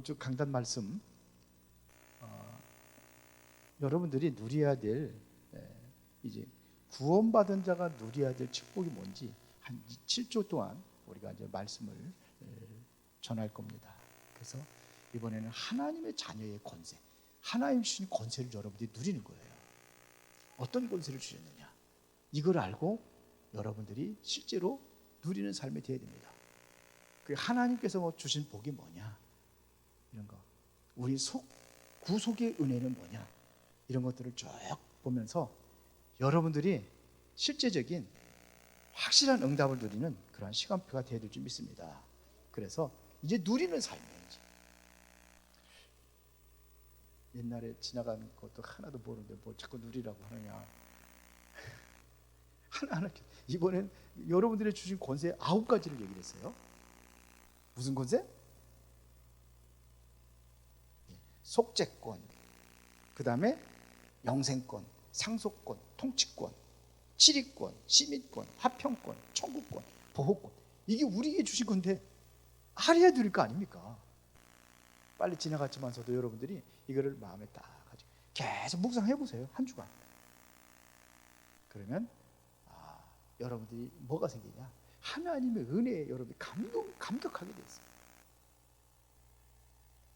쭉 강단 말씀, 여러분들이 누려야 될 이제 구원받은 자가 누려야 될 축복이 뭔지 한 7조 동안 우리가 이제 말씀을 전할 겁니다. 그래서 이번에는 하나님의 자녀의 권세, 하나님 주신 권세를 여러분들이 누리는 거예요. 어떤 권세를 주셨느냐, 이걸 알고 여러분들이 실제로 누리는 삶이 되어야 됩니다. 그 하나님께서 주신 복이 뭐냐, 이런 거, 우리 구속의 은혜는 뭐냐, 이런 것들을 쭉 보면서 여러분들이 실제적인 확실한 응답을 누리는 그런 시간표가 되어야 될 줄 믿습니다. 그래서 이제 누리는 삶이지. 옛날에 지나간 것도 하나도 모르는데 뭐 자꾸 누리라고 하느냐. 하나하나. 이번엔 여러분들이 주신 권세 9가지를 얘기를 했어요. 무슨 권세? 속죄권, 그 다음에 영생권, 상속권, 통치권, 치리권, 시민권, 화평권, 청구권, 보호권. 이게 우리에게 주신 건데 알아야 드릴 거 아닙니까? 빨리 지나갔지만서도 여러분들이 이거를 마음에 딱 가지고 계속 묵상해 보세요. 한 주간. 그러면 여러분들이 뭐가 생기냐? 하나님의 은혜에 여러분이 감격하게 돼 있어요.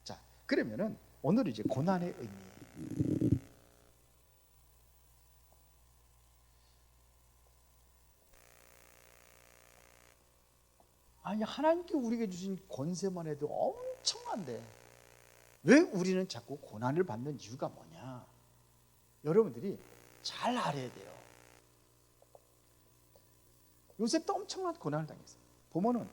자, 그러면은 오늘 이제 고난의 의미. 아니, 하나님께 우리에게 주신 권세만 해도 엄청난데 왜 우리는 자꾸 고난을 받는 이유가 뭐냐? 여러분들이 잘 알아야 돼요. 요셉도 엄청난 고난을 당했어요. 보면은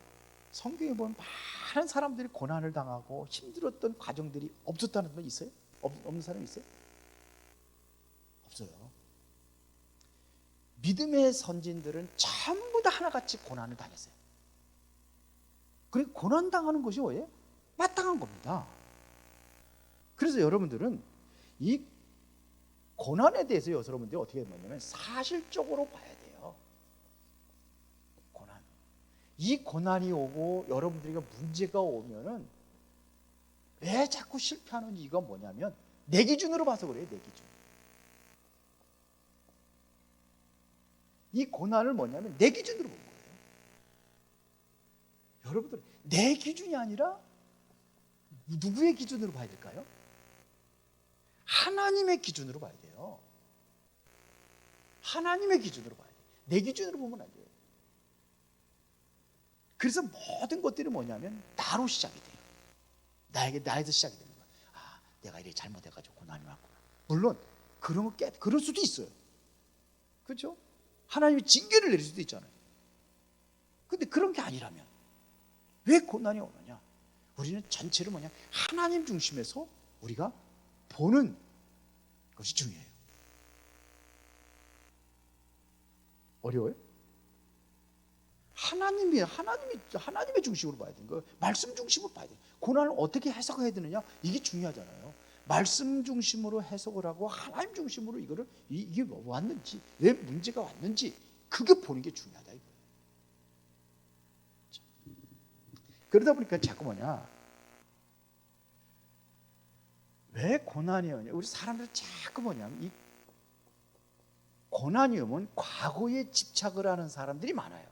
성경에 보면 많은 사람들이 고난을 당하고 힘들었던 과정들이 없었다는 분 있어요? 없는 사람 있어요? 없어요. 믿음의 선진들은 전부 다 하나같이 고난을 당했어요. 그리고 고난 당하는 것이 뭐예요? 마땅한 겁니다. 그래서 여러분들은 이 고난에 대해서 여러분들이 어떻게 보냐면 사실적으로 봐야 돼요. 고난. 이 고난이 오고 여러분들에게 문제가 오면은 왜 자꾸 실패하는 이유가 뭐냐면 내 기준으로 봐서 그래요. 내 기준. 이 고난을 뭐냐면 내 기준으로 본 거예요. 여러분들 내 기준이 아니라 누구의 기준으로 봐야 될까요? 하나님의 기준으로 봐야 돼요. 하나님의 기준으로 봐야 돼요. 내 기준으로 보면 안 돼요. 그래서 모든 것들이 뭐냐면 나로 시작이 돼요. 나에서 시작이 되는 거야. 내가 이렇게 잘못해가지고 고난이 왔구나. 물론 그럴 수도 있어요. 그렇죠? 하나님이 징계를 내릴 수도 있잖아요. 근데 그런 게 아니라면 왜 고난이 오느냐? 우리는 전체를 하나님 중심에서 우리가 보는 것이 중요해요. 어려워요? 하나님의 중심으로 봐야 되는 거예요. 말씀 중심으로 봐야 돼요. 고난을 어떻게 해석해야 되느냐? 이게 중요하잖아요. 말씀 중심으로 해석을 하고 하나님 중심으로 이게 뭐 왔는지, 왜 문제가 왔는지 그게 보는 게 중요하다 이거예요. 그러다 보니까 자꾸 왜 고난이 오냐? 우리 사람들 자꾸 이 고난이 오면 과거에 집착을 하는 사람들이 많아요.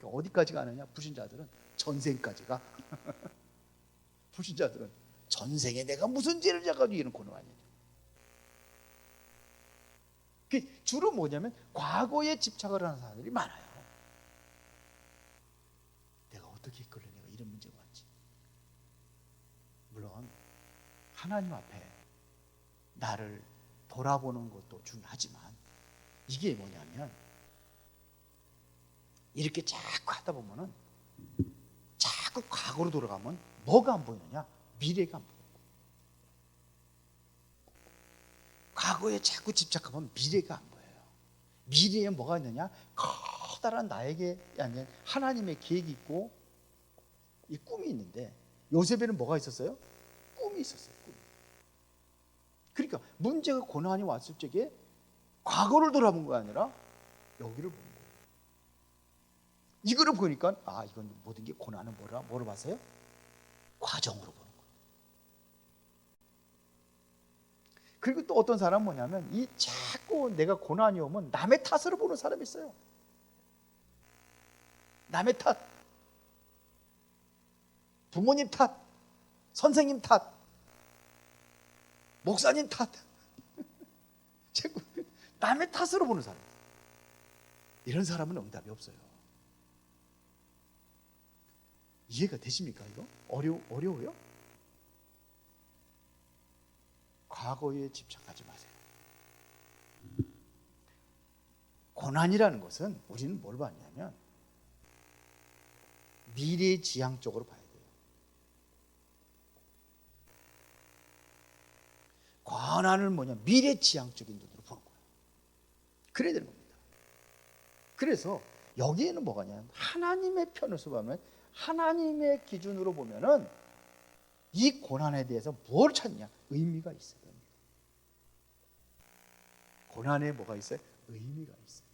어디까지 가느냐? 불신자들은 전생까지가. 불신자들은 전생에 내가 무슨 죄를 져가지고 이런 고난 아니냐? 주로 뭐냐면 과거에 집착을 하는 사람들이 많아요. 내가 어떻게 했길래 내가 이런 문제가 왔지? 물론 하나님 앞에 나를 돌아보는 것도 중요하지만 이게 뭐냐면 이렇게 자꾸 하다 보면은 자꾸 과거로 돌아가면 뭐가 안 보이느냐? 미래가 안 보여요. 과거에 자꾸 집착하면 미래가 안 보여요. 미래에 뭐가 있느냐? 커다란 나에게 아닌 하나님의 계획이 있고 이 꿈이 있는데 요셉에는 뭐가 있었어요? 꿈이 있었어요. 꿈. 그러니까 문제가 고난이 왔을 적에 과거를 돌아본 거 아니라 여기를 본 거예요. 이거를 보니까 이건 모든 게 고난은 뭐로 봤어요? 과정으로 보는 거예요. 그리고 또 어떤 사람은 뭐냐면 이 자꾸 내가 고난이 오면 남의 탓으로 보는 사람이 있어요. 남의 탓, 부모님 탓, 선생님 탓, 목사님 탓. 자꾸 남의 탓으로 보는 사람. 이런 사람은 응답이 없어요. 이해가 되십니까? 이거? 어려워요? 과거에 집착하지 마세요. 고난이라는 것은 우리는 뭘 봤냐면 미래지향적으로 봐야 돼요. 고난을 미래지향적인 눈으로 보는 거예요. 그래야 되는 겁니다. 그래서 여기에는 뭐가냐면 하나님의 편에서 보면, 하나님의 기준으로 보면은 이 고난에 대해서 뭘 찾냐? 의미가 있어요. 고난에 뭐가 있어요? 의미가 있어요.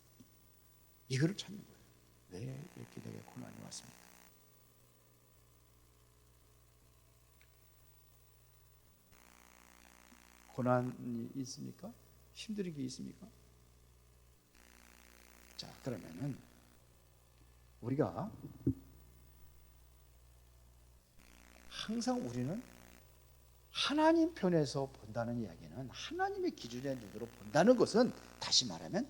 이거를 찾는 거예요. 왜 이렇게 내게 고난이 왔습니까? 고난이 있습니까? 힘든 게 있습니까? 자, 그러면은 우리가 항상 우리는 하나님 편에서 본다는 이야기는, 하나님의 기준의 눈으로 본다는 것은 다시 말하면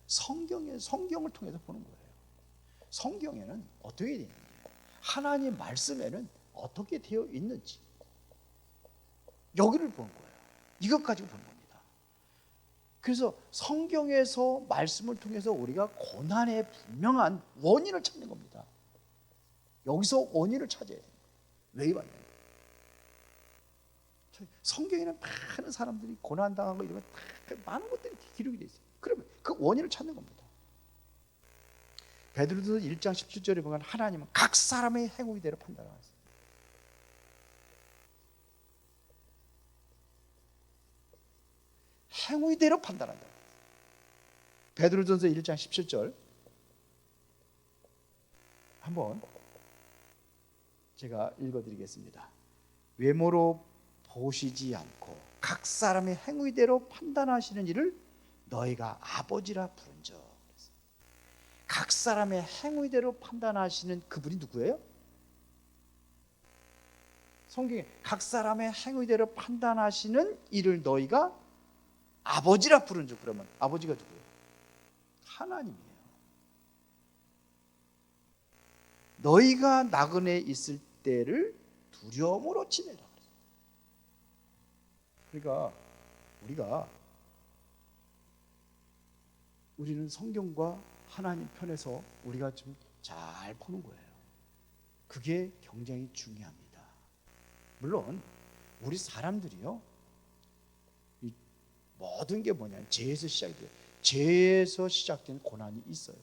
성경을 통해서 보는 거예요. 성경에는 어떻게 되어 있는지, 하나님 말씀에는 어떻게 되어 있는지, 여기를 보는 거예요. 이것 가지고 보는 겁니다. 그래서 성경에서 말씀을 통해서 우리가 고난의 분명한 원인을 찾는 겁니다. 여기서 원인을 찾아야 돼요. 왜 왔냐? 성경에는 많은 사람들이 고난당하고 이러면 많은 것들이 기록이 되어 있어요. 그러면 그 원인을 찾는 겁니다. 베드로서 1장 17절에 보면 하나님은 각 사람의 행위대로 판단하셨어요. 행위대로 판단한다. 베드로전서 1장 17절 한번 제가 읽어드리겠습니다. 외모로 보시지 않고 각 사람의 행위대로 판단하시는 이를 너희가 아버지라 부른즉. 각 사람의 행위대로 판단하시는 그분이 누구예요? 성경에 각 사람의 행위대로 판단하시는 이를 너희가 아버지라 부른즉. 그러면 아버지가 누구예요? 하나님이에요. 너희가 나그네 있을 때를 두려움으로 지내라. 그러니까 우리는 성경과 하나님 편에서 우리가 좀 잘 보는 거예요. 그게 굉장히 중요합니다. 물론 우리 사람들이요, 이 모든 게 뭐냐면 죄에서 시작돼요. 죄에서 시작된 고난이 있어요.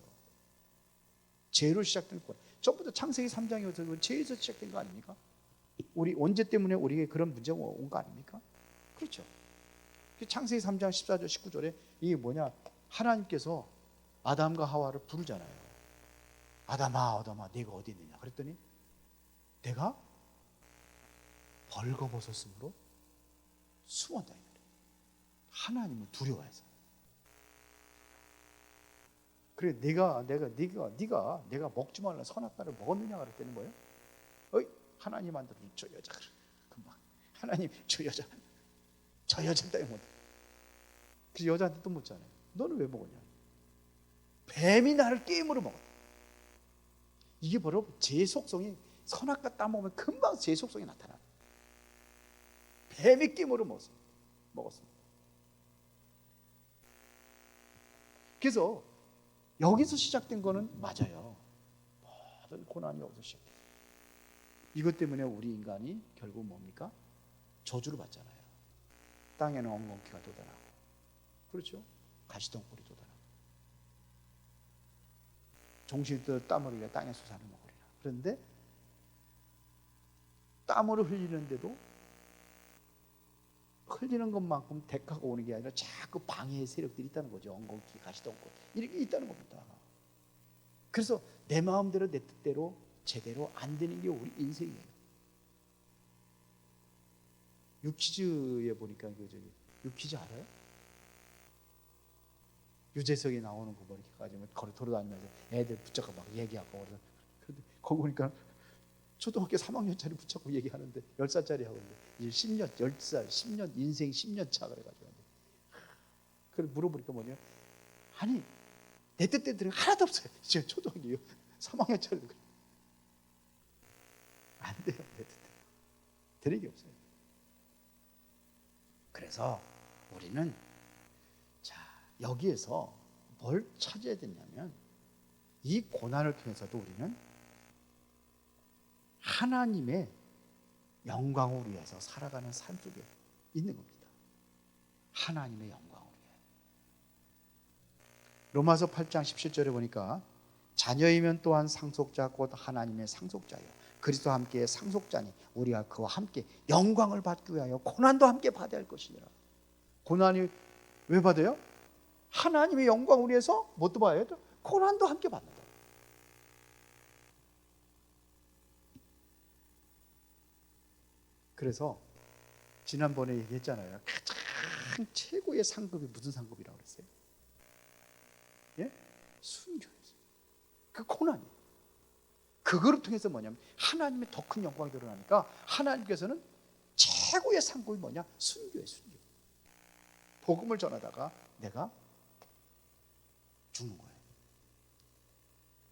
죄로 시작된 고난. 전부 다 창세기 3장에서 죄에서 시작된 거 아닙니까? 우리 언제 때문에 우리에게 그런 문제가 온 거 아닙니까? 그렇죠. 창세기 3장 14절 19절에 이게 뭐냐, 하나님께서 아담과 하와를 부르잖아요. 아담아 네가 어디 있느냐 그랬더니 내가 벌거벗었으므로 숨었다. 하나님을 두려워해서. 그래 네가 먹지 말라 선악과를 먹었느냐 그랬더니 뭐예요? 하나님한테 저 여자 금방 하나님 저 여자 때문에 못. 그 여자한테 또 묻잖아요. 너는 왜 먹었냐? 뱀이 나를 게임으로 먹었다. 이게 바로 제 속성이, 선악과 따먹으면 금방 제 속성이 나타나. 뱀이 게임으로 먹었습니다. 그래서 여기서 시작된 거는 맞아요. 모든 고난이 여기서 시작돼요. 이것 때문에 우리 인간이 결국 뭡니까? 저주를 받잖아요. 땅에는 엉겅퀴가 돋아나고, 그렇죠? 가시덤불이 돋아나고, 종실도 땀을 흘려 땅에 수산을 먹으리라. 그런데 땀을 흘리는데도 흘리는 것만큼 대가가 오는 게 아니라 자꾸 방해의 세력들이 있다는 거죠. 엉겅퀴, 가시덤불 이렇게 있다는 겁니다. 그래서 내 마음대로 내 뜻대로 제대로 안 되는 게 우리 인생이에요. 유퀴즈에 보니까 유퀴즈 알아요? 유재석이 나오는 거 이렇게 가지고 걸어 돌아다니면서 애들 붙잡고 막 얘기하고 그러서 그런데 거기 보니까 초등학교 3학년짜리 붙잡고 얘기하는데 10살짜리 하고 있는데 이제 10년, 10살, 10년 인생 10년 차 그래가지고 그래 물어보니까 뭐냐? 아니 내 뜻대로 하나도 없어요. 지금 초등학교 3학년짜리 안 돼요. 내 뜻대로 되는 게 없어요. 그래서 우리는 여기에서 뭘 찾아야 되냐면 이 고난을 통해서도 우리는 하나님의 영광을 위해서 살아가는 삶 속에 있는 겁니다. 하나님의 영광을 위해. 로마서 8장 17절에 보니까 자녀이면 또한 상속자 곧 하나님의 상속자요 그리스도와 함께 상속자니 우리가 그와 함께 영광을 받기 위하여 고난도 함께 받아야 할 것이니라. 고난이 왜 받아요? 하나님의 영광을 위해서 뭣도 봐야 돼? 고난도 함께 받는다. 그래서 지난번에 얘기했잖아요. 가장 최고의 상급이 무슨 상급이라고 그랬어요? 예? 순교였어요. 그 고난이. 그거를 통해서 뭐냐면 하나님의 더 큰 영광이 드러나니까 하나님께서는 최고의 상급이 뭐냐? 순교예요. 순교. 복음을 전하다가 내가 죽는 거예요.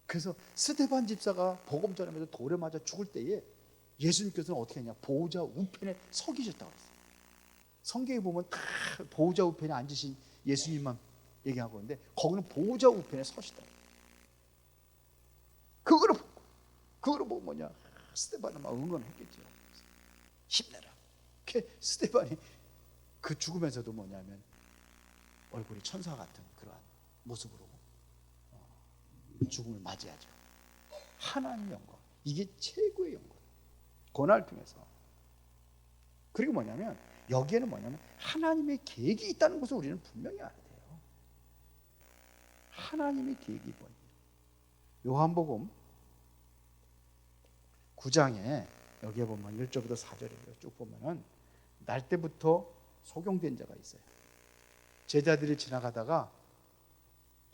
그래서 스데반 집사가 복음 전하면서 돌에 맞아 죽을 때에 예수님께서는 어떻게 했냐? 보호자 우편에 서 계셨다고 했어요. 성경에 보면 다 보호자 우편에 앉으신 예수님만 얘기하고 있는데 거기는 보호자 우편에 서시다. 그거를 보고 뭐냐? 스데반은 막 응원했겠죠. 힘내라. 스데반이 그 죽으면서도 뭐냐면 얼굴이 천사 같은 그러한 모습으로 죽음을 맞이하죠. 하나님의 영광. 이게 최고의 영광. 고난을 통해서. 그리고 뭐냐면 여기에는 뭐냐면 하나님의 계획이 있다는 것을 우리는 분명히 알아야 돼요. 하나님의 계획이 뭐예요? 요한복음 9장에 여기에 보면 1절부터 4절에 쭉 보면은 날 때부터 소경된 자가 있어요. 제자들이 지나가다가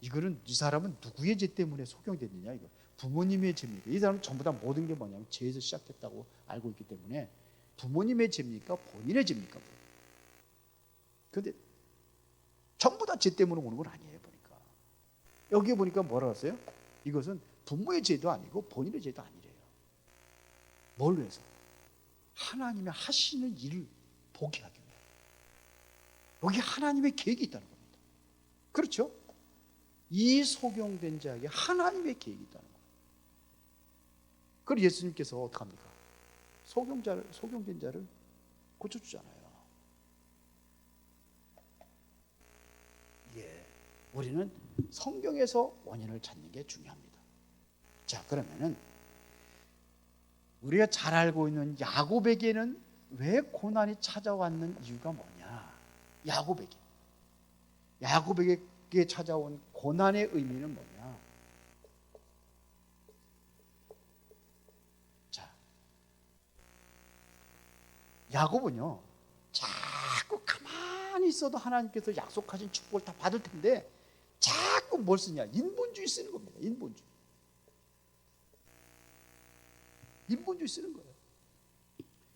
이거는 이 사람은 누구의 죄 때문에 소경됐느냐 이거 부모님의 죄입니까? 이 사람은 전부 다 모든 게 뭐냐면 죄에서 시작됐다고 알고 있기 때문에 부모님의 죄입니까? 본인의 죄입니까? 그런데 전부 다 죄 때문에 오는 건 아니에요. 보니까 여기에 보니까 뭐라고 했어요? 이것은 부모의 죄도 아니고 본인의 죄도 아니래요. 뭘 위해서? 하나님이 하시는 일을 보게 하기 위해. 여기 하나님의 계획이 있다는 겁니다. 그렇죠? 이 소경된 자에게 하나님의 계획이 있다는 거예요. 그리고 예수님께서 어떻게 합니까? 소경된 자를 고쳐주잖아요. 예, 우리는 성경에서 원인을 찾는 게 중요합니다. 자, 그러면은 우리가 잘 알고 있는 야곱에게는 왜 고난이 찾아왔는 이유가 뭐냐? 야곱에게 찾아온 고난의 의미는 뭐냐? 자, 야곱은요, 자꾸 가만히 있어도 하나님께서 약속하신 축복을 다 받을 텐데, 자꾸 뭘 쓰냐? 인본주의 쓰는 겁니다. 인본주의 쓰는 거예요.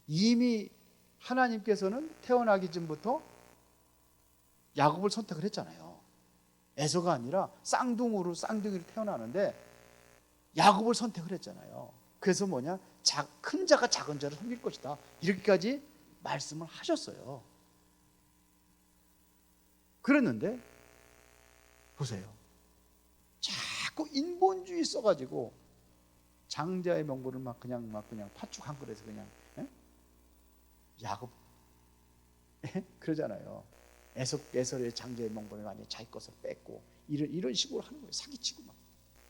이미 하나님께서는 태어나기 전부터 야곱을 선택을 했잖아요. 에서가 아니라 쌍둥이로 태어나는데 야곱을 선택을 했잖아요. 그래서 뭐냐? 큰 자가 작은 자를 섬길 것이다. 이렇게까지 말씀을 하셨어요. 그랬는데 보세요. 자꾸 인본주의 써가지고 장자의 명분을 막 그냥 파축한 거라서 그냥 야곱 그러잖아요. 에서의 장자의 명분을 완전히 자기 것을 뺏고 이런 식으로 하는 거예요. 사기치고 막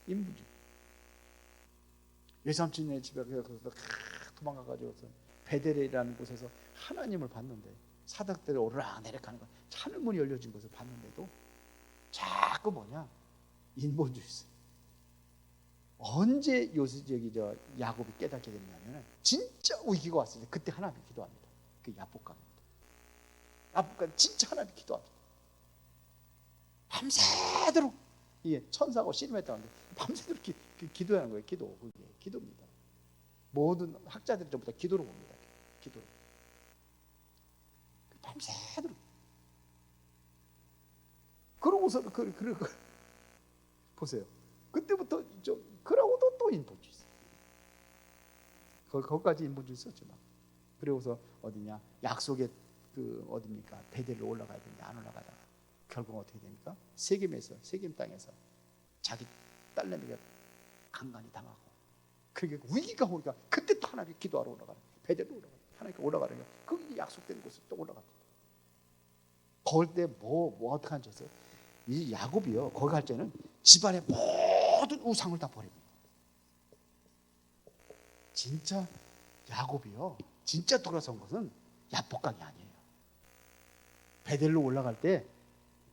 인본주의. 외삼촌네 집에 가서 도망가가지고 베델이라는 곳에서 하나님을 봤는데 사닥들이 오르락내리락 하는 거 하늘문이 열려진 것을 봤는데도 자꾸 뭐냐? 인본주의 있어요. 언제 저 야곱이 깨닫게 됐냐면 진짜 위기가 왔을 때 그때 하나님 기도합니다. 그 야복강입니다. 야복강 진짜 하나님 기도합니다. 밤새도록 이게 천사하고 씨름했다는데 밤새도록 기도하는 거예요. 그게 기도입니다. 모든 학자들이 전부 다 기도로 봅니다. 기도로. 밤새도록. 그러고서 보세요. 그때부터 그러고도 또 인본주의 있어요. 거기까지 인본주의 있었지만. 그러고서 어디냐? 약속의 어디입니까? 베델로 올라가야 되는데 안 올라가다가 결국 어떻게 됩니까? 세겜 땅에서 자기 딸내미가 강간이 당하고 그게 위기가 오니까 그때 또 하나님 기도하러 올라가는 거예요. 베델로 올라가는 거예요. 하나님께 올라가는 거예요. 그 약속된 곳에 또 올라갑니다. 거기 때 뭐 어떻게 하는지 아세요? 이 야곱이요 거기 갈 때는 집안의 모든 우상을 다 버립니다. 진짜 야곱이요 진짜 돌아선 것은 야복강이 아니에요. 베델로 올라갈 때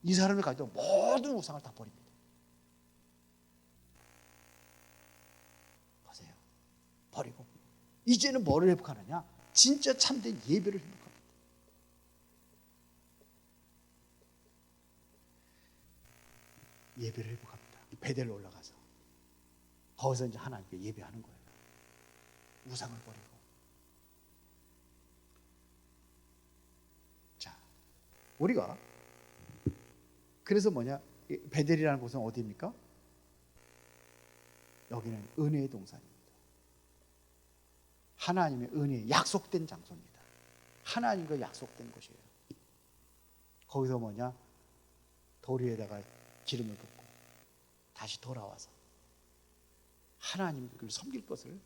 이 사람이 가지고 모든 우상을 다 버립니다. 보세요. 버리고 이제는 뭐를 회복하느냐? 진짜 참된 예배를 회복합니다. 예배를 회복합니다. 베델로 올라가서 거기서 이제 하나님께 예배하는 거예요. 우상을 버리고. 자, 우리가 그래서 베델이라는 곳은 어디입니까? 여기는 은혜의 동산입니다. 하나님의 은혜, 약속된 장소입니다. 하나님과 약속된 곳이에요. 거기서 돌 위에다가 기름을 붓고 다시 돌아와서 하나님을 섬길 것을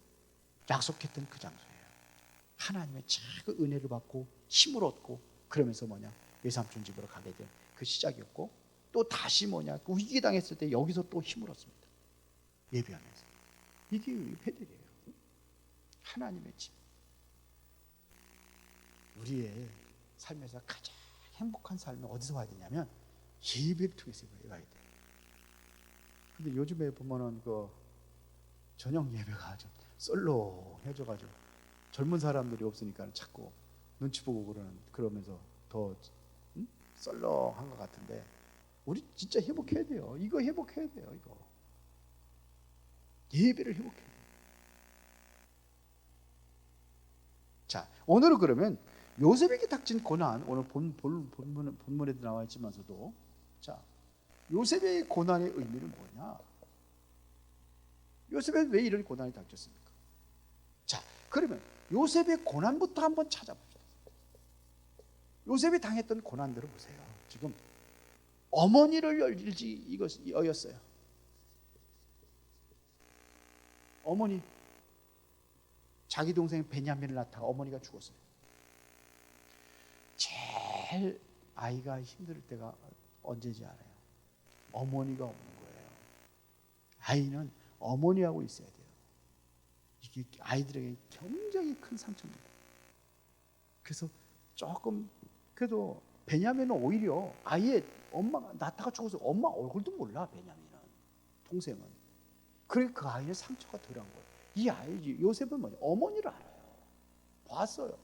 약속했던 그 장소예요. 하나님의 작은 은혜를 받고 힘을 얻고 그러면서 외삼촌 집으로 가게 된 그 시작이었고 또 다시 그 위기 당했을 때 여기서 또 힘을 얻습니다. 예배하면서. 이게 베델이에요. 하나님의 집. 우리의 삶에서 가장 행복한 삶은 어디서 와야 되냐면 예배를 통해서 와야 돼요. 근데 요즘에 보면은 저녁 예배가 좀 썰렁해져가지고 젊은 사람들이 없으니까 자꾸 눈치 보고 그러면서 더 썰렁한 것 같은데 우리 진짜 회복해야 돼요. 이거 회복해야 돼요. 이거 예배를 회복해야 돼요. 자, 오늘은 그러면 요셉에게 닥친 고난, 오늘 본문에도 나와 있지만서도 자, 요셉의 고난의 의미는 뭐냐? 요셉에게 왜 이런 고난이 닥쳤습니까? 자, 그러면 요셉의 고난부터 한번 찾아봅시다. 요셉이 당했던 고난들을 보세요. 지금 어머니를 여였어요. 어머니, 자기 동생 베냐민을 낳다가 어머니가 죽었어요. 제일 아이가 힘들 때가 언제지 알아요? 어머니가 없는 거예요. 아이는 어머니하고 있어야 돼요. 이게 아이들에게 굉장히 큰 상처입니다. 그래서 조금 그래도 베냐민은 오히려 아예 엄마가 낳다가 죽어서 엄마 얼굴도 몰라. 베냐민은 동생은. 그래 그 아이의 상처가 덜한 거예요. 이 아이 요셉은 어머니를 알아요. 봤어요.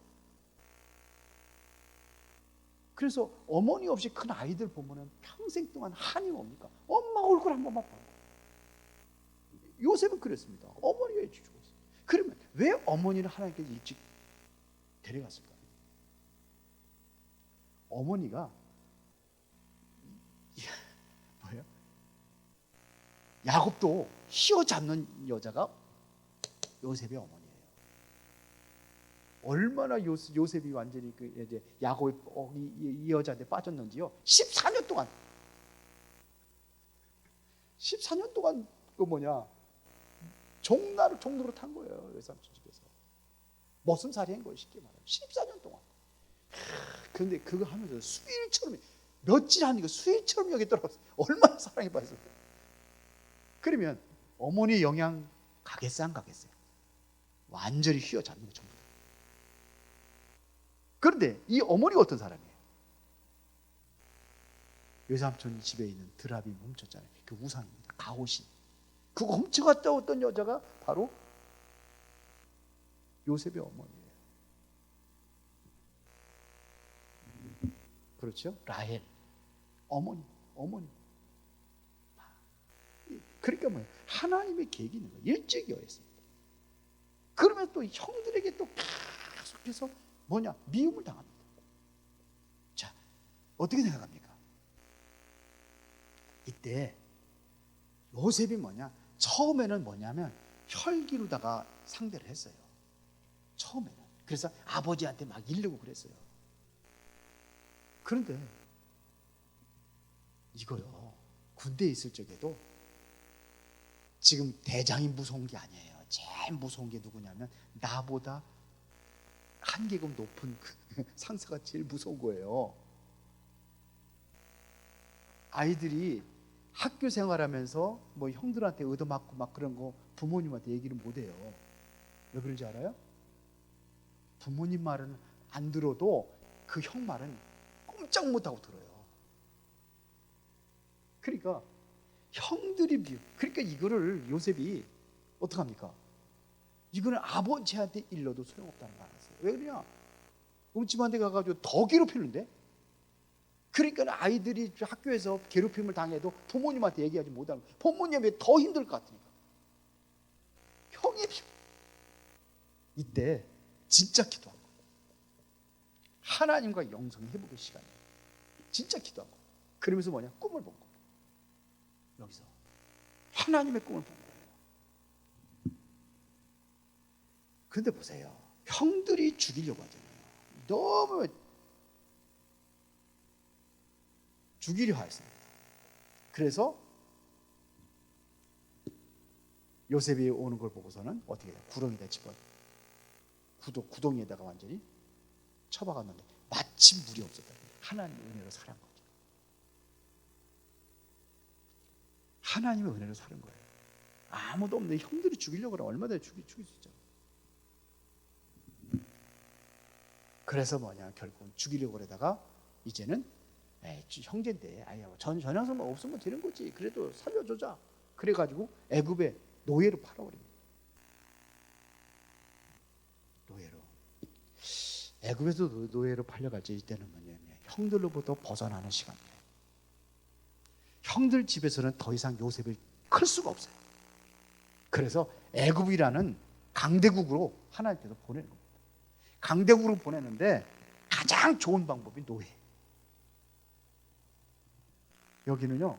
그래서 어머니 없이 큰 아이들 보면은 평생 동안 한이 뭡니까? 엄마 얼굴 한 번만 봐요. 요셉은 그랬습니다. 어머니가 일찍 죽었어요. 그러면 왜 어머니를 하나님께서 일찍 데려갔을까요? 어머니가 뭐예요? 야곱도 휘어잡는 여자가 요셉의 어머니예요. 얼마나 요셉이 완전히 이제 야곱의 이 여자한테 빠졌는지요. 14년 동안 종로로 탄 거예요. 외삼촌 집에서 머슴살이 한 거예요. 쉽게 말하면 14년 동안. 그런데 그거 하면서 수일처럼 며칠 하니까 수일처럼 여기더라고요. 얼마나 사랑에 빠졌어요. 그러면 어머니의 영향 가겠어요? 안 가겠어요? 완전히 휘어잡는 거 전부. 그런데 이 어머니가 어떤 사람이에요? 외삼촌 집에 있는 드랍이 훔쳤잖아요. 그 우상입니다. 가오신. 그거 훔쳐갔다 왔던 여자가 바로 요셉의 어머니예요. 그렇죠? 라헬 어머니. 그러니까 뭐예요? 하나님의 계획이 있는 거예요. 일찍이었습니다. 그러면 또 형들에게 또 계속해서 뭐냐? 미움을 당합니다. 자, 어떻게 생각합니까? 이때 요셉이 뭐냐? 처음에는 뭐냐면 혈기로다가 상대를 했어요. 처음에는. 그래서 아버지한테 막 이르고 그랬어요. 그런데 이거요, 군대에 있을 적에도 지금 대장이 무서운 게 아니에요. 제일 무서운 게 누구냐면 나보다 한 계급 높은 그 상사가 제일 무서운 거예요. 아이들이 학교 생활하면서 뭐 형들한테 얻어맞고 막 그런 거 부모님한테 얘기를 못 해요. 왜 그런지 알아요? 부모님 말은 안 들어도 그 형 말은 꼼짝 못하고 들어요. 그러니까 형들이 그러니까 이거를 요셉이 어떡합니까? 이거는 아버지한테 일러도 소용없다는 거 알았어요. 왜 그러냐? 음침한데 가가지고 더 괴롭히는데. 그러니까 아이들이 학교에서 괴롭힘을 당해도 부모님한테 얘기하지 못하는 거예요. 부모님이 더 힘들 것 같으니까. 형이 이때 진짜 기도한 거예요. 하나님과 영성 회복의 시간이에요. 진짜 기도한 거예요. 그러면서 뭐냐? 꿈을 본 거예요. 여기서 하나님의 꿈을 본 거예요. 그런데 보세요. 형들이 죽이려고 하잖아요. 너무 죽이려 하였습니다. 그래서 요셉이 오는 걸 보고서는 어떻게 해요? 구렁이에다 집어 구덩이에다가 완전히 쳐박았는데 마침 물이 없었다. 하나님의 은혜로 살은 거죠. 하나님의 은혜로 사는 거예요. 아무도 없는데 형들이 죽이려고 하면 얼마나 죽일 수 있죠. 그래서 뭐냐, 결국은 죽이려고 하다가 이제는 형제인데 전형성만 없으면 되는 거지. 그래도 살려주자. 그래가지고 애굽의 노예로 팔아버립니다. 노예로. 애굽에서 노예로 팔려갈 때 이때는 뭐냐면 형들로부터 벗어나는 시간이에요. 형들 집에서는 더 이상 요셉을 클 수가 없어요. 그래서 애굽이라는 강대국으로 하나님께서 보내는 겁니다. 강대국으로 보내는데 가장 좋은 방법이 노예. 여기는요,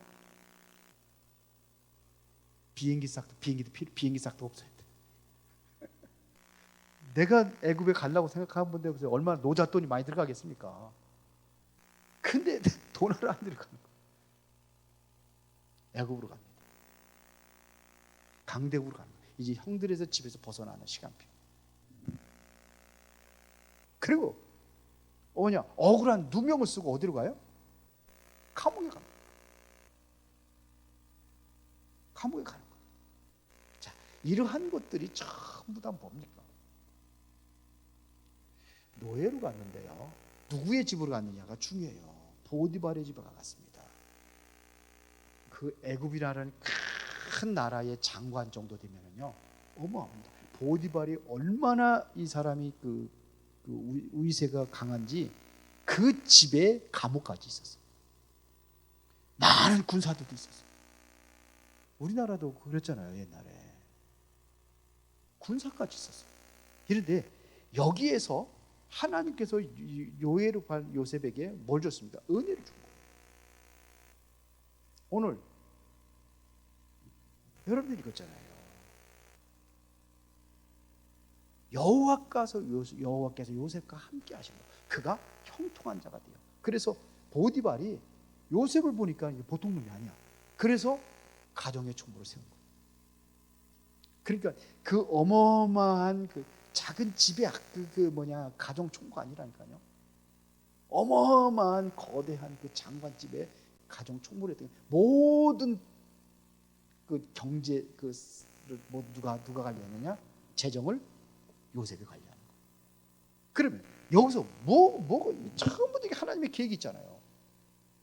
비행기 싹도 없어요. 내가 애굽에 가려고 생각하면 보세요. 얼마나 노잣돈이 많이 들어가겠습니까? 근데 돈 하나 안 들어가는 거예요. 애굽으로 갑니다. 강대국으로 가는 거예요. 이제 형들에서 집에서 벗어나는 시간표. 그리고 억울한 누명을 쓰고 어디로 가요? 감옥에 갑니다. 감옥에 가는 거예요. 자, 이러한 것들이 전부 다 뭡니까? 노예로 갔는데요, 누구의 집으로 갔느냐가 중요해요. 보디발의 집에 갔습니다. 그 애굽이라는 큰 나라의 장관 정도 되면은요, 어마어마합니다. 보디발이 얼마나 이 사람이 그 위세가 강한지 그 집에 감옥까지 있었어요. 많은 군사들도 있었어요. 우리나라도 그랬잖아요. 옛날에 군사까지 있었어요. 그런데 여기에서 하나님께서 노예로 간 요셉에게 뭘 줬습니까? 은혜를 준 거예요. 오늘 여러분들이 읽었잖아요. 여호와께서 요셉과 함께 하신 거. 그가 형통한 자가 돼요. 그래서 보디발이 요셉을 보니까 보통 놈이 아니야. 그래서 가정의 총무를 세운 거예요. 그러니까 그 어마어마한 그 작은 집의 가정 총무가 아니라니까요. 어마어마한 거대한 그 장관집의 가정 총무를 했던 모든 그 경제 누가 관리하느냐? 재정을 요셉이 관리하는 거예요. 그러면 여기서 뭐가 처음부터 하나님의 계획이 있잖아요.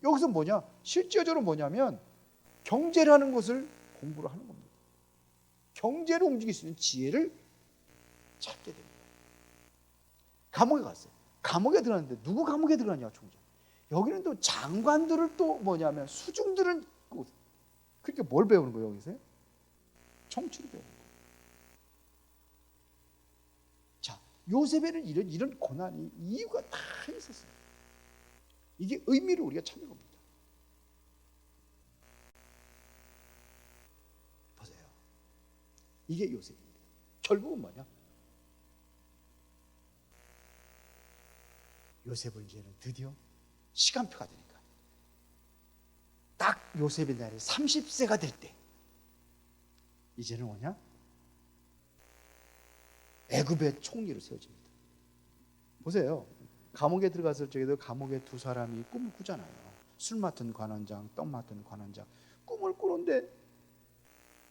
여기서 실제적으로 뭐냐면 경제라는 것을 공부를 하는 겁니다. 경제를 움직일 수 있는 지혜를 찾게 됩니다. 감옥에 갔어요. 감옥에 들어갔는데 누구 감옥에 들어갔냐? 총장. 여기는 또 장관들을 또 뭐냐면 수중들은 그렇게 뭘 배우는 거예요 여기서? 정치를 배우는 거예요. 자, 요셉에는 이런 고난이 이유가 다 있었어요. 이게 의미를 우리가 찾는 겁니다. 보세요. 이게 요셉입니다. 결국은 뭐냐? 요셉은 이제는 드디어 시간표가 되니까 딱 요셉의 날이 30세가 될 때 이제는 뭐냐? 애굽의 총리로 세워집니다. 보세요. 감옥에 들어갔을 적에도 감옥에 두 사람이 꿈을 꾸잖아요. 술 맡은 관원장, 떡 맡은 관원장. 꿈을 꾸는데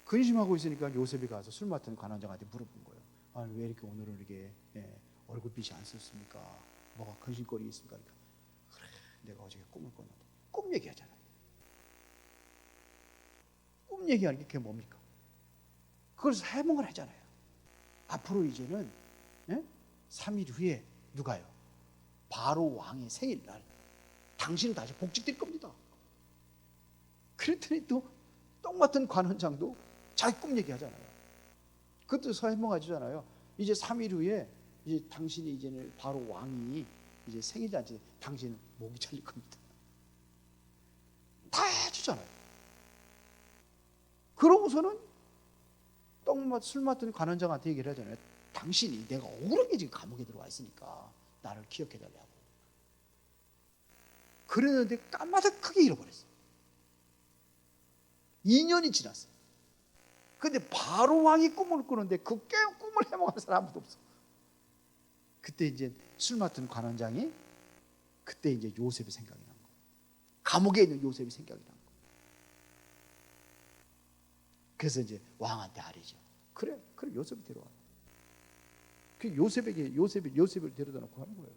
근심하고 있으니까 요셉이 가서 술 맡은 관원장한테 물어본 거예요. 아니, 왜 이렇게 오늘은 이렇게 얼굴빛이 안 썼습니까? 뭐가 근심거리 있습니까? 그러니까, 그래, 내가 어저께 꿈을 꿨는데. 꿈 얘기하잖아요. 꿈 얘기하는 게 그게 뭡니까? 그걸 해몽을 하잖아요. 앞으로 이제는 3일 후에 누가요? 바로 왕의 생일날 당신은 다시 복직될 겁니다. 그랬더니 또 떡 맡은 관원장도 자기 꿈 얘기하잖아요. 그것도 해몽하잖아요. 이제 3일 후에 이제 당신이 이제는 바로 왕이 이제 생일잔치 당신은 목이 잘릴 겁니다. 다 해주잖아요. 그러고서는 술 맡은 관원장한테 얘기를 하잖아요. 당신이 내가 억울하게 지금 감옥에 들어와 있으니까 나를 기억해달라고. 그랬는데 까마득하게 잃어버렸어요. 2년이 지났어요. 근데 바로 왕이 꿈을 꾸는데 그 꿈을 해몽하는 사람 아무도 없어. 그때 이제 술 맡은 관원장이 그때 이제 요셉이 생각이 난 거예요. 감옥에 있는 요셉이 생각이 난 거예요. 그래서 이제 왕한테 아뢰죠. 그래 요셉을 데려와. 그 요셉을 데려다 놓고 하는 거예요.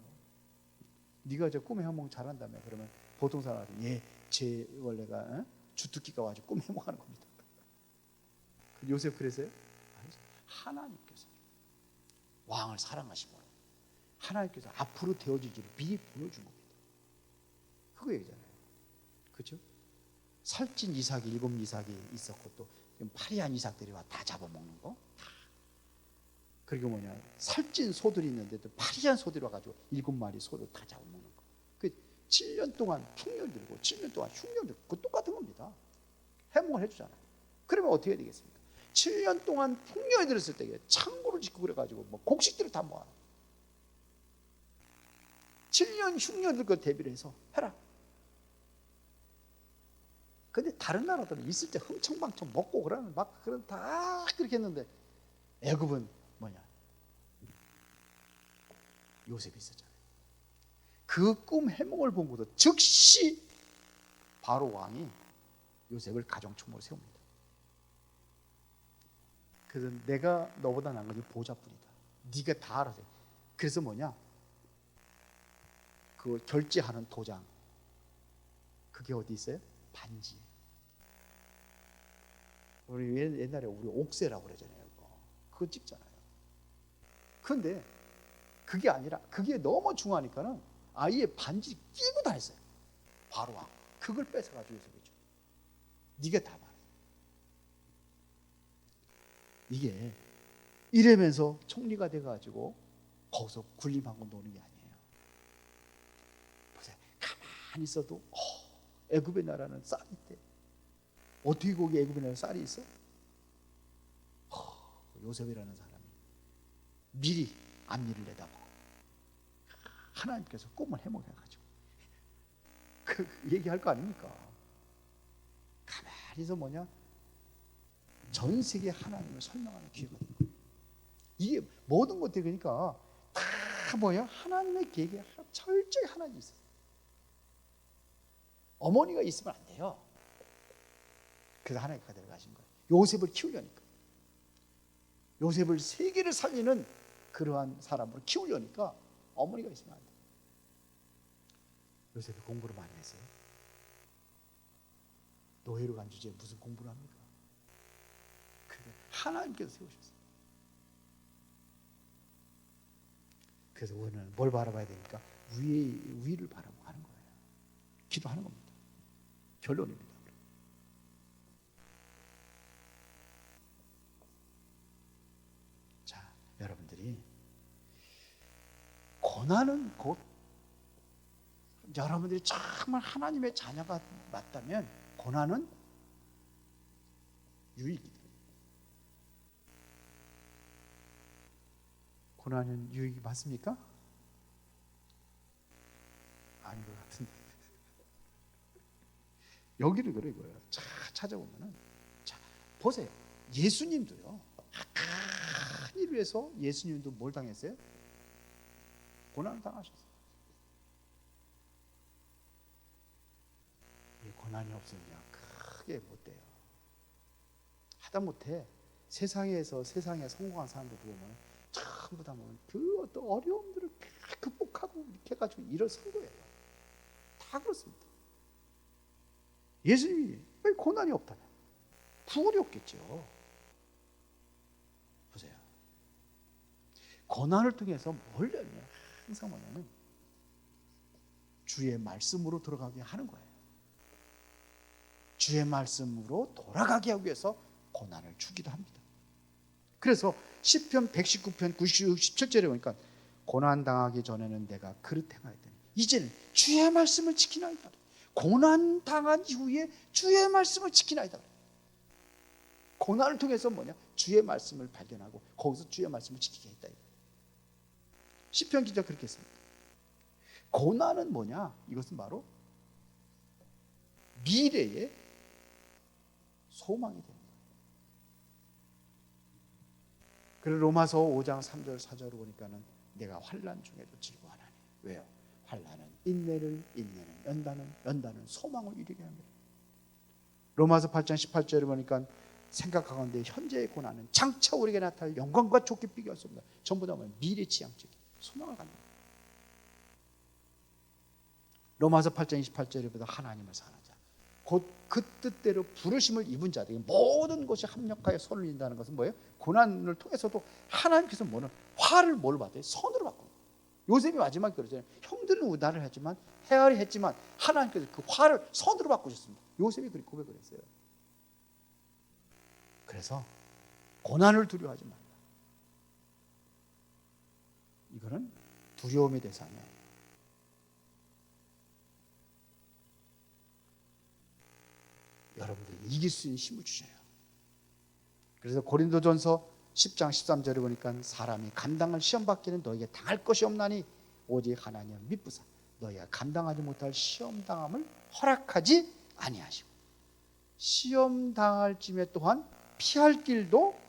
네가 저 꿈의 해몽 잘한다며. 그러면 보통 사람한테 제 원래가 주특기가 와가지고 꿈 해몽하는 겁니다. 요셉 그래서요? 하나님께서 왕을 사랑하시고 하나님께서 앞으로 되어질 줄을 미리 보여준 겁니다. 그거 얘기잖아요. 그렇죠? 살찐 이삭이 7 이삭이 있었고 또 파리한 이삭들이 와 다 잡아먹는 거. 그리고 뭐냐, 살찐 소들이 있는데 또 파리한 소들이 와가지고 7마리 소를 다 잡아먹는 거. 그 7년 동안 풍년 들고 7년 동안 흉년 들고 그 똑같은 겁니다. 해몽을 해주잖아요. 그러면 어떻게 해야 되겠습니까? 7년 동안 풍년이 들었을 때 창고를 짓고 그래가지고 뭐 곡식들을 다 모아. 7년 흉년들 그 대비를 해서 해라. 근데 다른 나라들은 있을 때 흥청망청 먹고 그러는 막 그런 다 그렇게 했는데 애굽은 뭐냐? 요셉이 있었잖아요. 그 꿈 해몽을 본 것도 즉시 바로 왕이 요셉을 가정총무로 세웁니다. 그래서 내가 너보다 나은 건 보좌뿐이다. 네가 다 알아서 해. 그래서 뭐냐? 그 결제하는 도장 그게 어디 있어요? 반지에. 우리 옛날에 우리 옥새라고 그러잖아요. 그거 찍잖아요. 그런데 그게 아니라 그게 너무 중요하니까는 아예 반지 끼고 다 했어요. 바로 왕. 그걸 뺏어가지고 요셉이 줘. 네가 다 말해. 이게 이러면서 총리가 돼가지고 거기서 군림하고 노는 게 아니에요. 보세요. 가만히 있어도 애굽의 나라는 쌀이 있대. 어떻게 거기 애굽의 나라에 쌀이 있어? 요셉이라는 사람이 미리 앞일을 내다보고 하나님께서 꿈을 해몽해가지고 그 얘기할 거 아닙니까? 가만히 있어 뭐냐? 전 세계 하나님을 설명하는 기회가 된 거예요. 이게 모든 것들이 그러니까 다 뭐야? 하나님의 계획에 철저히 하나님이 있어요. 어머니가 있으면 안 돼요. 그래서 하나님께서 데려가신 거예요. 요셉을 키우려니까. 요셉을 세계를 살리는 그러한 사람으로 키우려니까 어머니가 있으면 안 돼요. 요셉이 공부를 많이 했어요. 노예로 간 주제에 무슨 공부를 합니까? 하나님께서 세우셨어요. 그래서 우리는 뭘 바라봐야 되니까 위를 바라보고 하는 거예요. 기도하는 겁니다. 결론입니다. 자, 여러분들이 고난은 곧 여러분들이 정말 하나님의 자녀가 맞다면 고난은 유익이다. 고난은 유익이 맞습니까? 아닌 것 같은데. 여기를 그래 이거예요. 자, 찾아보면은, 자, 보세요. 예수님도요. 큰 일을 위해서 예수님도 뭘 당했어요? 고난을 당하셨어요. 이 고난이 없으면 크게 못 돼요. 하다못해 세상에 성공한 사람들 보면 전부 다 보면 그 어떤 어려움들을 극복하고 이렇게 해가지고 일어선 거예요. 다 그렇습니다. 예수님이 왜 고난이 없다냐? 부활이 없겠죠. 보세요. 고난을 통해서 뭘 열냐? 항상 뭐냐면 주의 말씀으로 들어가게 하는 거예요. 주의 말씀으로 돌아가게 하기 위해서 고난을 주기도 합니다. 그래서 시편 119편 97절에 보니까 고난 당하기 전에는 내가 그릇 행하였더니 이제는 주의 말씀을 지키나이다. 고난 당한 이후에 주의 말씀을 지키나이다. 고난을 통해서 뭐냐? 주의 말씀을 발견하고 거기서 주의 말씀을 지키게 했다. 시편 기자 그렇게 했습니다. 고난은 뭐냐? 이것은 바로 미래의 소망이 되는 거예요. 그리고 로마서 5장 3절 4절을 보니까는 내가 환난 중에도 즐거워하나니. 왜요? 환난은 인내를, 인내는 연단은 소망을 이루게 합니다. 로마서 8장 18절을 보니까 생각하건대 현재의 고난은 장차 우리에게 나타날 영광과 좋게 비교할 수 없다. 전부 다 미래 지향적인 소망을 갖는 거예요. 로마서 8장 28절에 보다 하나님을 사랑하는 자, 곧 그 뜻대로 부르심을 입은 자들에게 모든 것이 합력하여 선을 이룬다는 것은 뭐예요? 고난을 통해서도 하나님께서 뭐는 화를 뭘 받아요? 선으로 바꿔요. 요셉이 마지막에 그러잖아요. 형들은 우다를 했지만 헤아리 했지만 하나님께서 그 화를 선으로 바꾸셨습니다. 요셉이 그렇게 고백을 했어요. 그래서 고난을 두려워하지 말라. 이거는 두려움의 대상이에요. 여러분들이 이길 수 있는 힘을 주셔요. 그래서 고린도전서 10장 13절에 보니까 사람이 감당할 시험 받기는 너에게 당할 것이 없나니 오직 하나님을 믿부사 너희가 감당하지 못할 시험 당함을 허락하지 아니하시고 시험 당할 쯤에 또한 피할 길도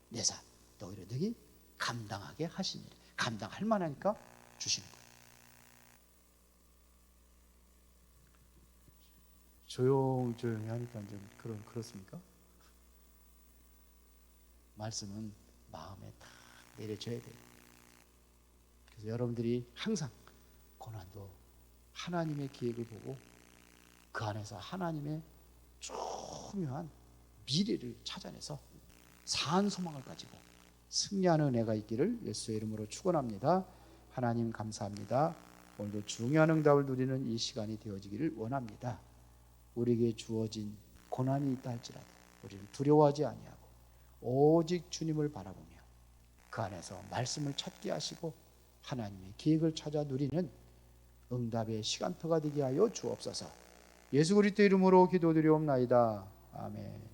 내사 너희를 능히 감당하게 하시니라. 감당할 만하니까 주시는 거예요. 조용히 하니까 좀 그렇습니까? 말씀은 마음에 딱 내려져야 돼요. 그래서 여러분들이 항상 고난도 하나님의 계획을 보고 그 안에서 하나님의 중요한 미래를 찾아내서 사한 소망을 가지고 승리하는 은혜가 있기를 예수의 이름으로 축원합니다. 하나님 감사합니다. 오늘도 중요한 응답을 누리는 이 시간이 되어지기를 원합니다. 우리에게 주어진 고난이 있다 할지라도 우리는 두려워하지 아니하고 오직 주님을 바라보며 그 안에서 말씀을 찾게 하시고 하나님의 계획을 찾아 누리는 응답의 시간표가 되게 하여 주옵소서. 예수 그리스도 이름으로 기도드리옵나이다. 아멘.